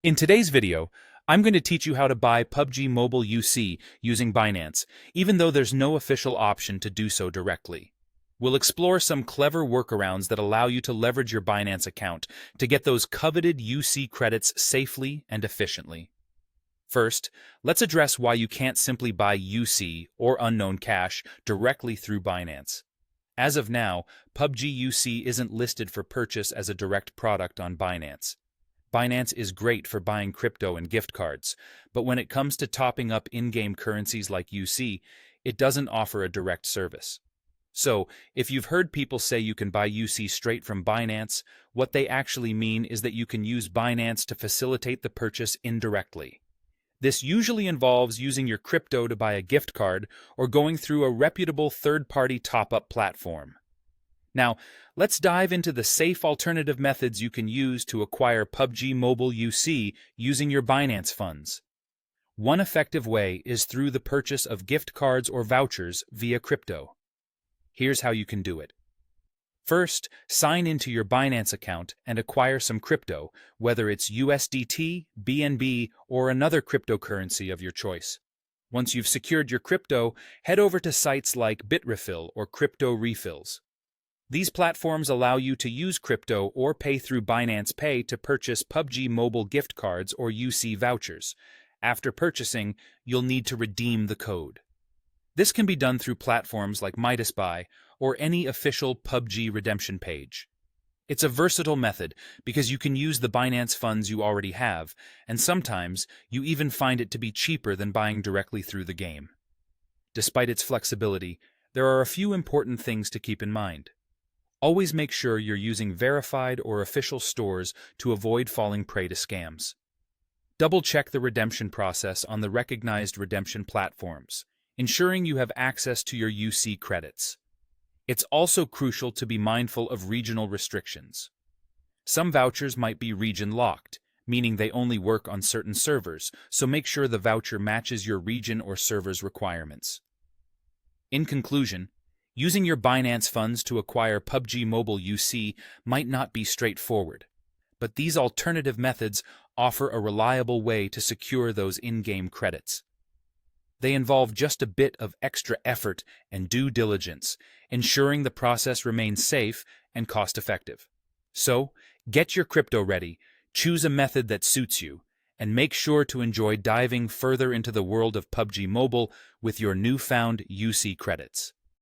In today's video, I'm going to teach you how to buy PUBG Mobile UC using Binance, even though there's no official option to do so directly. We'll explore some clever workarounds that allow you to leverage your Binance account to get those coveted UC credits safely and efficiently. First, let's address why you can't simply buy UC or unknown cash directly through Binance. As of now, PUBG UC isn't listed for purchase as a direct product on Binance. Binance is great for buying crypto and gift cards, but when it comes to topping up in-game currencies like UC, it doesn't offer a direct service. So, if you've heard people say you can buy UC straight from Binance, what they actually mean is that you can use Binance to facilitate the purchase indirectly. This usually involves using your crypto to buy a gift card or going through a reputable third-party top-up platform. Now, let's dive into the safe alternative methods you can use to acquire PUBG Mobile UC using your Binance funds. One effective way is through the purchase of gift cards or vouchers via crypto. Here's how you can do it. First, sign into your Binance account and acquire some crypto, whether it's USDT, BNB, or another cryptocurrency of your choice. Once you've secured your crypto, head over to sites like Bitrefill or Crypto Refills. These platforms allow you to use crypto or pay through Binance Pay to purchase PUBG Mobile gift cards or UC vouchers. After purchasing, you'll need to redeem the code. This can be done through platforms like MidasBuy or any official PUBG redemption page. It's a versatile method because you can use the Binance funds you already have, and sometimes you even find it to be cheaper than buying directly through the game. Despite its flexibility, there are a few important things to keep in mind. Always make sure you're using verified or official stores to avoid falling prey to scams. Double-check the redemption process on the recognized redemption platforms, ensuring you have access to your UC credits. It's also crucial to be mindful of regional restrictions. Some vouchers might be region-locked, meaning they only work on certain servers, so make sure the voucher matches your region or server's requirements. In conclusion, using your Binance funds to acquire PUBG Mobile UC might not be straightforward, but these alternative methods offer a reliable way to secure those in-game credits. They involve just a bit of extra effort and due diligence, ensuring the process remains safe and cost-effective. So, get your crypto ready, choose a method that suits you, and make sure to enjoy diving further into the world of PUBG Mobile with your newfound UC credits.